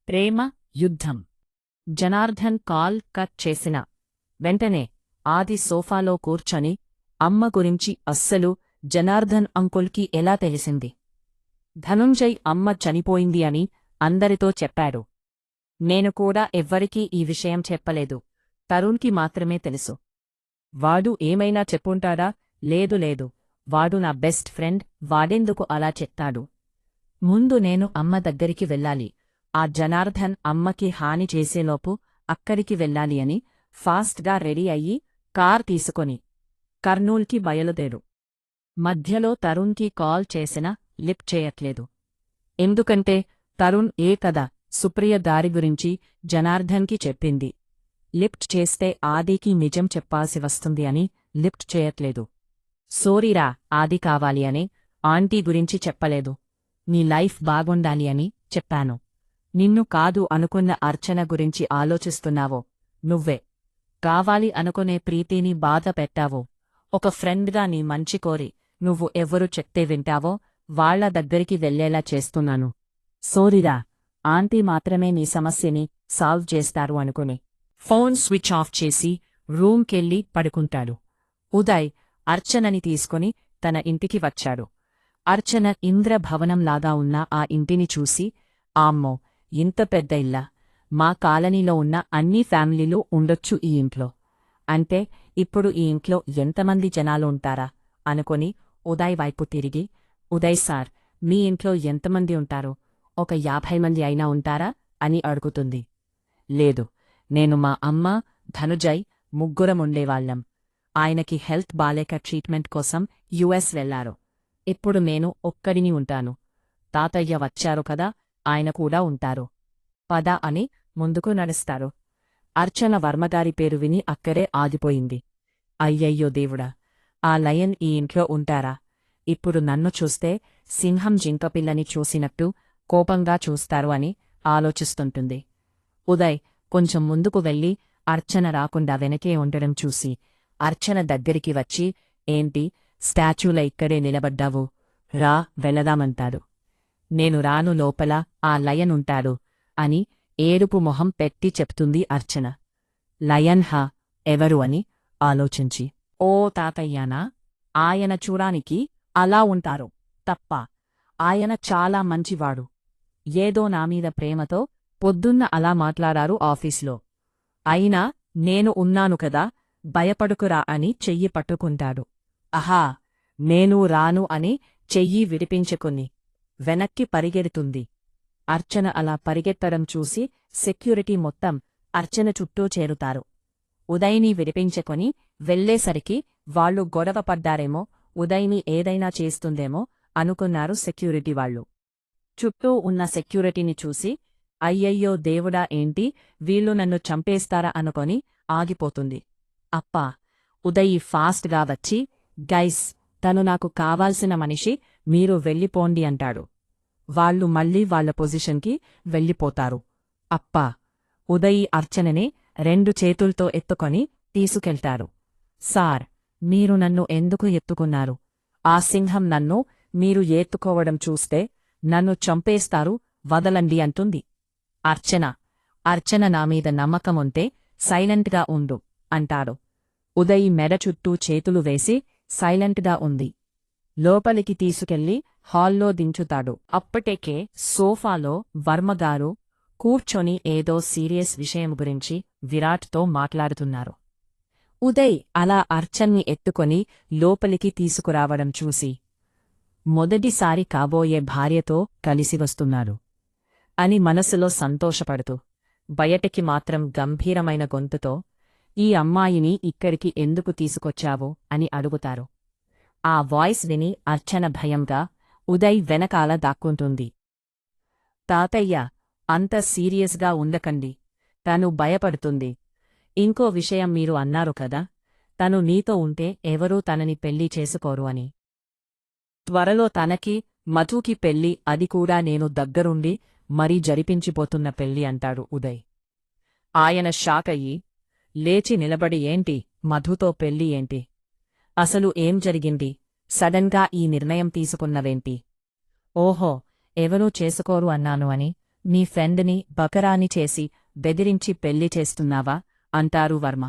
ప్రేమ యుద్ధం. Janardhan call cut చేసిన వెంటనే ఆది సోఫాలో కూర్చొని అమ్మ గురించి అస్సలు జనార్దన్ అంకుల్కి ఎలా తెలిసింది? ధనుంజయ్ అమ్మ చనిపోయింది అని అందరితో చెప్పాడు. నేను కూడా ఎవ్వరికీ ఈ విషయం చెప్పలేదు. తరుణ్కి మాత్రమే తెలుసు. వాడు ఏమైనా చెప్పుంటాడా? లేదు లేదు, వాడు నా బెస్ట్ ఫ్రెండ్, వాడెందుకు అలా చెప్తాడు? ముందు నేను అమ్మ దగ్గరికి వెళ్ళాలి. ఆ జనార్దన్ అమ్మకి హాని చేసేలోపు అక్కడికి వెళ్ళాలి అని ఫాస్ట్గా రెడీ అయ్యి కార్ తీసుకొని కర్నూల్కి బయలుదేరు. మధ్యలో తరుణ్కి కాల్ చేసినా లిఫ్ట్ చేయట్లేదు. ఎందుకంటే తరుణ్ ఏ కథ సుప్రియ దారి గురించి జనార్దన్కి చెప్పింది. లిఫ్ట్ చేస్తే ఆదికి నిజం చెప్పాల్సి వస్తుంది అని లిఫ్ట్ చేయట్లేదు. సోరీరా, ఆది కావాలి అని ఆంటీ గురించి చెప్పలేదు. నీ లైఫ్ బాగుండాలి అని చెప్పాను. నిన్ను కాదు అనుకున్న అర్చన గురించి ఆలోచిస్తున్నావో నువ్వే. కావాలి అనుకునే ప్రీతిని బాధ పెట్టావో. ఒక ఫ్రెండ్గా నీ మంచి కోరి నువ్వు ఎవ్వరు చెప్తే వింటావో వాళ్ల దగ్గరికి వెళ్లేలా చేస్తున్నాను. సోరీరా, ఆంటీ మాత్రమే నీ సమస్యని సాల్వ్ చేస్తారు అనుకుని ఫోన్ స్విచ్ ఆఫ్ చేసి రూమ్కెళ్ళి పడుకుంటాడు. ఉదయ్ అర్చనని తీసుకుని తన ఇంటికి వచ్చాడు. అర్చన ఇంద్రభవనంలాగా ఉన్న ఆ ఇంటిని చూసి, ఆమ్మో, ఇంత పెద్ద ఇల్లా? మా కాలనీలో ఉన్న అన్ని ఫ్యామిలీలు ఉండొచ్చు ఈ ఇంట్లో. అంటే ఇప్పుడు ఈ ఇంట్లో ఎంతమంది జనాలు ఉంటారా అనుకొని ఉదయ్ వైపు తిరిగి, ఉదయ్ సార్, మీ ఇంట్లో ఎంతమంది ఉంటారు? ఒక 50 మంది అయినా ఉంటారా అని అడుగుతుంది. లేదు, నేను మా అమ్మ, ధనుజయ్ ముగ్గురం ఉండేవాళ్లం. ఆయనకి హెల్త్ బాలేక ట్రీట్మెంట్ కోసం యుఎస్ వెళ్లారు. ఇప్పుడు నేను ఒక్కడిని ఉంటాను. తాతయ్య వచ్చారు కదా, ఆయన కూడా ఉంటారు. పద అని ముందుకు నడుస్తారు. అర్చన వర్మగారి పేరు విని అక్కడే ఆగిపోయింది. అయ్యయ్యో దేవుడా, ఆ లయన్ ఈ ఇంట్లో ఉంటారా? ఇప్పుడు నన్ను చూస్తే సింహం జింకపిల్లని చూసినట్టు కోపంగా చూస్తారు అని ఆలోచిస్తుంటుంది. ఉదయ్ కొంచెం ముందుకు వెళ్ళి అర్చన రాకుండా వెనకే ఉండడం చూసి అర్చన దగ్గరికి వచ్చి, ఏంటి స్టాచ్యూల ఇక్కడే నిలబడ్డావు? రా, వెళదామంటాడు. నేను రాను, లోపల ఆ లయన్ ఉంటాడు అని ఏడుపు మొహం పెట్టి చెప్తుంది అర్చన. లయన్ హా, ఎవరు అని ఆలోచించి, ఓ తాతయ్యానా? ఆయన చూడానికి అలా ఉంటారు తప్ప ఆయన చాలా మంచివాడు. ఏదో నామీద ప్రేమతో పొద్దున్న అలా మాట్లాడారు ఆఫీస్లో. అయినా నేను ఉన్నాను కదా, భయపడుకురా అని చెయ్యి పట్టుకుంటాడు. అహా, నేను రాను అని చెయ్యి విడిపించుకుని వెనక్కి పరిగెడుతుంది. అర్చన అలా పరిగెత్తడం చూసి సెక్యూరిటీ మొత్తం అర్చన చుట్టూ చేరుతారు. ఉదయ్ని విడిపించుకొని వెళ్లేసరికి వాళ్లు గొడవ పడ్డారేమో, ఉదయ్ని ఏదైనా చేస్తుందేమో అనుకున్నారు సెక్యూరిటీ వాళ్లు. చుట్టూ ఉన్న సెక్యూరిటీని చూసి, అయ్యయ్యో దేవుడా, ఏంటి వీళ్ళు నన్ను చంపేస్తారా అనుకొని ఆగిపోతుంది. అప్పా ఉదయ్ ఫాస్ట్గా వచ్చి, గైస్, తను నాకు కావాల్సిన మనిషి, మీరు వెళ్ళిపోండి అంటాడు. వాళ్లు మళ్ళీ వాళ్ల పొజిషన్కి వెళ్ళిపోతారు. అప్పా ఉదయ్ అర్చనని 2 చేతుల్తో ఎత్తుకొని తీసుకెళ్తారు. సార్, మీరు నన్ను ఎందుకు ఎత్తుకున్నారు? ఆ సింహం నన్ను మీరు ఎత్తుకోవడం చూస్తే నన్ను చంపేస్తారు, వదలండి అంటుంది. అర్చన నామీద నమ్మకముంటే సైలెంట్గా ఉండు అంటాడు. ఉదయ్ మెడ చుట్టూ చేతులు వేసి సైలెంట్గా ఉంది. లోపలికి తీసుకెళ్లి హాల్లో దించుతాడు. అప్పటికే సోఫాలో వర్మగారు కూర్చొని ఏదో సీరియస్ విషయం గురించి విరాట్తో మాట్లాడుతున్నారు. ఉదయ్ అలా అర్చన్ని ఎత్తుకొని లోపలికి తీసుకురావడం చూసి, మొదటిసారి కాబోయే భార్యతో కలిసి వస్తున్నాడు అని మనసులో సంతోషపడుతూ, బయటికి మాత్రం గంభీరమైన గొంతుతో, ఈ అమ్మాయిని ఇక్కడికి ఎందుకు తీసుకొచ్చావు అని అడుగుతారు. ఆ వాయిస్ విని అర్చన భయంగా ఉదయ్ వెనకాల దాక్కుంటుంది. తాతయ్య, అంత సీరియస్గా ఉండకండి, తను భయపడుతుంది. ఇంకో విషయం మీరు అన్నారు కదా, తను నీతో ఉంటే ఎవరూ తనని పెళ్లి చేసుకోరు అని. త్వరలో తనకి మధుకి పెళ్లి, అది కూడా నేను దగ్గరుండి మరీ జరిపించిపోతున్న పెళ్లి అంటాడు ఉదయ్. ఆయన షాకయ్యి లేచి నిలబడి, ఏంటి మధుతో పెళ్లి ఏంటి? అసలు ఏం జరిగింది? సడన్గా ఈ నిర్ణయం తీసుకున్నవేంటి? ఓహో, ఎవరూ చేసుకోరు అన్నాను అని నీ ఫ్రెండ్ని బకరాని చేసి బెదిరించి పెళ్లి చేస్తున్నావా అంటారు వర్మ.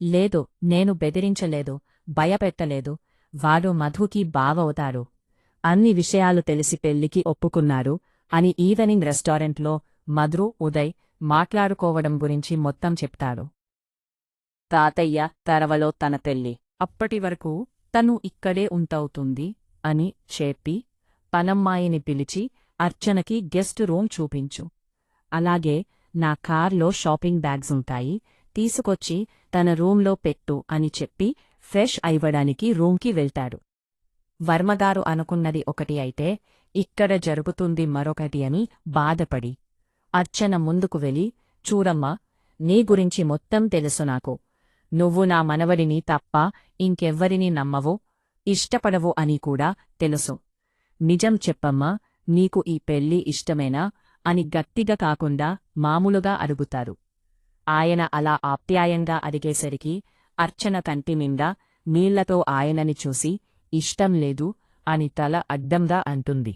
లేదు, నేను బెదిరించలేదు, భయపెట్టలేదు. వాడు మధుకి బావవుతారు. అన్ని విషయాలు తెలిసి పెళ్లికి ఒప్పుకున్నారు అని ఈవెనింగ్ రెస్టారెంట్లో మధు, ఉదయ్ మాట్లాడుకోవడం గురించి మొత్తం చెప్తాడు. తాతయ్య తరవలో తన పెళ్లి. అప్పటివరకు తను ఇక్కడే ఉంటవుతుంది అని చెప్పి పనమ్మాయిని పిలిచి అర్చనకి గెస్ట్ రూమ్ చూపించు. అలాగే నా కార్లో షాపింగ్ బ్యాగ్స్ ఉంటాయి, తీసుకొచ్చి తన రూంలో పెట్టు అని చెప్పి ఫ్రెష్ అయ్యడానికి రూంకి వెళ్తాడు. వర్మగారు అనుకున్నది ఒకటి అయితే ఇక్కడ జరుగుతుంది మరొకటి అని బాధపడి అర్చన ముందుకు వెళ్ళి, చూడమ్మా, నీ గురించి మొత్తం తెలుసు నాకు. నువ్వు నా మనవడిని తప్ప ఇంకెవ్వరినీ నమ్మవు, ఇష్టపడవు అని కూడా తెలుసు. నిజం చెప్పమ్మా, నీకు ఈ పెళ్లి ఇష్టమేనా అని గట్టిగా కాకుండా మామూలుగా అడుగుతారు. ఆయన అలా ఆప్యాయంగా అడిగేసరికి అర్చన కంటి నిండా నీళ్లతో ఆయనని చూసి ఇష్టం లేదు అని తల అడ్డంగా అంటుంది.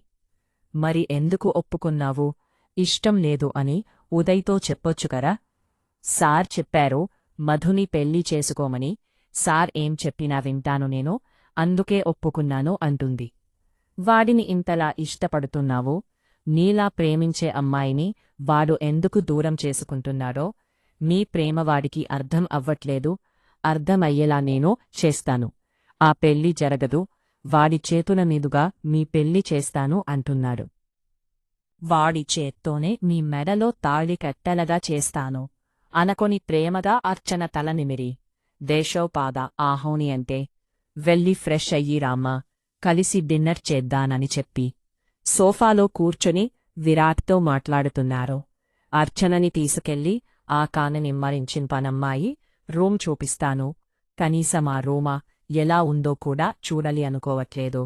మరి ఎందుకు ఒప్పుకున్నావు? ఇష్టం లేదు అని ఉదయ్తో చెప్పొచ్చుకరా? సార్ చెప్పారు మధుని పెళ్లి చేసుకోమని. సార్ ఏం చెప్పినా వింటాను నేను, అందుకే ఒప్పుకున్నాను అంటుంది. వాడిని ఇంతలా ఇష్టపడుతున్నావు, నీలా ప్రేమించే అమ్మాయిని వాడు ఎందుకు దూరం చేసుకుంటున్నాడో మీ ప్రేమవాడికి అర్థం అవ్వట్లేదు. అర్థమయ్యేలా నేను చేస్తాను. ఆ పెళ్లి జరగదు, వాడి చేతుల మీదుగా మీ పెళ్లి చేస్తాను అంటున్నాడు. వాడి చేత్తోనే మీ మెడలో తాళి కట్టెలగా చేస్తాను అనకొని ప్రేమగా అర్చన తల నిమిరి, దేశోపాద ఆహోని అంటే వెళ్ళి ఫ్రెష్ అయ్యి రామ్మా, కలిసి డిన్నర్ చేద్దానని చెప్పి సోఫాలో కూర్చొని విరాట్తో మాట్లాడుతున్నారు. అర్చనని తీసుకెళ్లి ఆ కాని నిమ్మరించిన పనమ్మాయి రూమ్ చూపిస్తాను, కనీసం ఆ రూమా ఎలా ఉందో కూడా చూడాలి అనుకోవట్లేదు.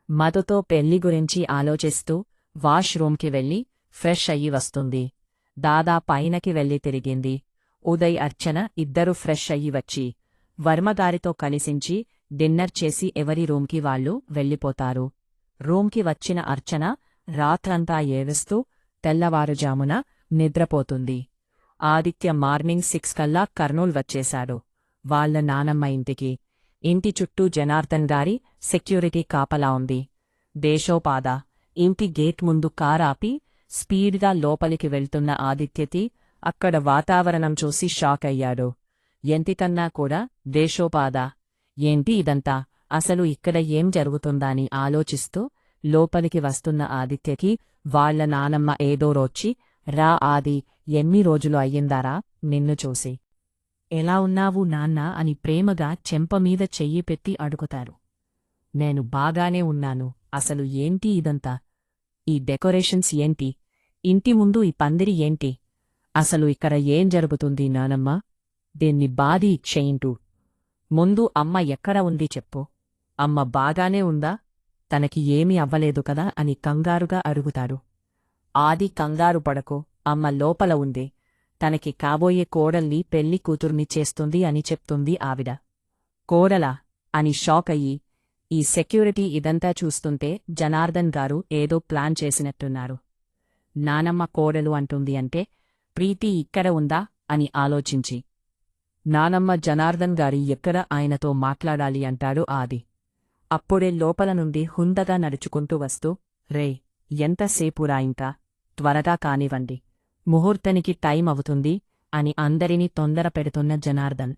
మధుతో పెళ్లి గురించి ఆలోచిస్తూ వాష్రూమ్కి వెళ్ళి ఫ్రెష్ అయ్యి వస్తుంది. దాదా పైనకి వెళ్ళి తిరిగింది. ఉదయ్, అర్చన ఇద్దరూ ఫ్రెష్ అయ్యి వచ్చి వర్మగారితో కలిసించి డిన్నర్ చేసి ఎవరి రూమ్కి వాళ్ళు వెళ్ళిపోతారు. రూమ్కి వచ్చిన అర్చన రాత్రంతా ఏడుస్తూ తెల్లవారుజామున నిద్రపోతుంది. ఆదిత్య మార్నింగ్ 6 కల్లా కర్నూల్ వచ్చేశాడు వాళ్ళ నానమ్మ ఇంటికి. ఇంటి చుట్టూ జనార్దన్ గారి సెక్యూరిటీ కాపలా ఉంది. దేశోపాద ఇంటి గేట్ ముందు కారాపి స్పీడ్గా లోపలికి వెళ్తున్న ఆదిత్యకి అక్కడ వాతావరణం చూసి షాక్ అయ్యాడు. ఎంతికన్నా కూడా దేశోపాద, ఏంటి ఇదంతా, అసలు ఇక్కడ ఏం జరుగుతుందని ఆలోచిస్తూ లోపలికి వస్తున్న ఆదిత్యకి వాళ్ల నానమ్మ ఏదో రోచ్చి, రా ఆది, ఎన్ని రోజులు అయ్యిందారా నిన్ను చూసి, ఎలా ఉన్నావు నాన్న అని ప్రేమగా చెంపమీద చెయ్యి పెట్టి అడుగుతారు. నేను బాగానే ఉన్నాను. అసలు ఏంటి ఇదంతా? ఈ డెకరేషన్స్ ఏంటి? ఇంటి ముందు ఈ పందిరి ఏంటి? అసలు ఇక్కడ ఏం జరుగుతుంది నానమ్మ? దీన్ని బాధి ఇచ్చేయింటూ ముందు అమ్మ ఎక్కడ ఉంది చెప్పు. అమ్మ బాగానే ఉందా? తనకి ఏమీ అవ్వలేదు కదా అని కంగారుగా అడుగుతారు. ఆది, కంగారు పడకు, అమ్మ లోపల ఉంది. తనకి కాబోయే కోడల్ని పెళ్లి కూతుర్ని చేస్తుంది అని చెప్తుంది ఆవిడ. కోడలా అని షాక్ అయ్యి ఈ సెక్యూరిటీ ఇదంతా చూస్తుంటే జనార్దన్ గారు ఏదో ప్లాన్ చేసినట్టున్నారు. నానమ్మ కోడలు అంటుంది అంటే ప్రీతి ఇక్కడ ఉందా అని ఆలోచించి, నానమ్మ జనార్దన్ గారి ఎక్కడ ఆయనతో మాట్లాడాలి అంటాడు ఆది. అప్పుడే లోపల నుండి హుందగా నడుచుకుంటూ వస్తూ, రే, ఎంతసేపురా ఇంకా, త్వరగా కానివ్వండి, ముహూర్తానికి టైం అవుతుంది అని అందరినీ తొందర పెడుతున్న జనార్దన్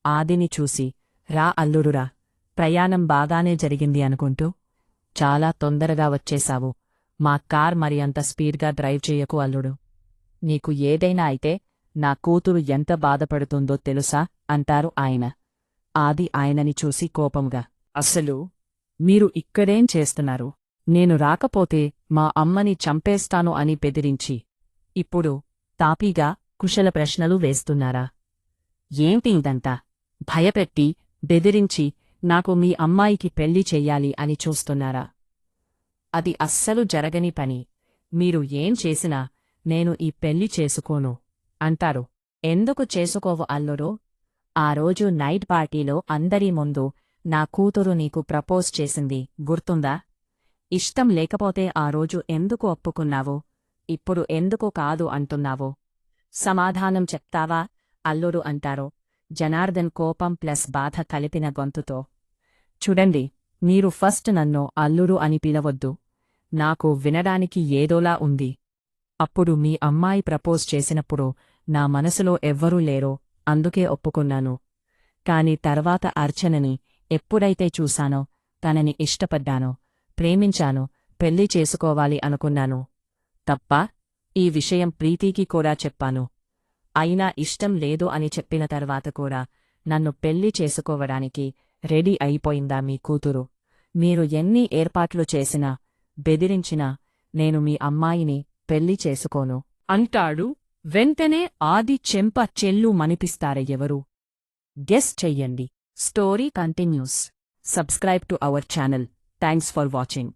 ఆదిని చూసి, రా అల్లుడురా, ప్రయాణం బాగానే జరిగింది అనుకుంటూ, చాలా తొందరగా వచ్చేశావు. మా కార్ మరి అంత స్పీడ్గా డ్రైవ్ చెయ్యకు అల్లుడు. నీకు ఏదైనా అయితే నా కూతురు ఎంత బాధపడుతుందో తెలుసా అంటారు ఆయన. ఆది ఆయనని చూసి కోపంగా, అసలు మీరు ఇక్కడేం చేస్తున్నారు? నేను రాకపోతే మా అమ్మని చంపేస్తాను అని బెదిరించి ఇప్పుడు తాపీగా కుశల ప్రశ్నలు వేస్తున్నారా? ఏంటి ఇదంతా? భయపెట్టి బెదిరించి నాకు మీ అమ్మాయికి పెళ్లి చెయ్యాలి అని చూస్తున్నారా? అది అస్సలు జరగని పని. మీరు ఏం చేసినా నేను ఈ పెళ్లి చేసుకోను అంటారు. ఎందుకు చేసుకోవు అల్లుడు? ఆ రోజు నైట్ పార్టీలో అందరి ముందు నా కూతురు నీకు ప్రపోజ్ చేసింది గుర్తుందా? ఇష్టం లేకపోతే ఆ రోజు ఎందుకు ఒప్పుకున్నావు? ఇప్పుడు ఎందుకు కాదు అంటున్నావు? సమాధానం చెప్తావా? అల్లుడు అంటారు, జనార్దన్ కోపం ప్లస్ బాధ కలిపిన గొంతుతో. చూడండి, మీరు ఫస్ట్ నన్ను అల్లుడు అని పిలవొద్దు. నాకు వినడానికి ఏదోలా ఉంది. అప్పుడు మీ అమ్మాయి ప్రపోజ్ చేసినప్పుడు నా మనసులో ఎవ్వరూ లేరో అందుకే ఒప్పుకున్నాను. కాని తర్వాత అర్చనని ఎప్పుడైతే చూశానో, తనని ఇష్టపడ్డానో, ప్రేమించానో, పెళ్లి చేసుకోవాలి అనుకున్నాను. తప్ప ఈ విషయం ప్రీతికి కూడా చెప్పాను. అయినా ఇష్టం లేదు అని చెప్పిన తర్వాత కూడా నన్ను పెళ్లి చేసుకోవడానికి రెడీ అయిపోయిందా మీ కూతురు? మీరు ఎన్ని ఏర్పాట్లు చేసినా, బెదిరించినా నేను మీ అమ్మాయిని పెళ్లి చేసుకోను అంటాడు. వెంటనే ఆది చెంప చెల్లు మనిపిస్తారే ఎవరు? గెస్ చెయ్యండి. Story continuous. Subscribe to our channel. Thanks for watching.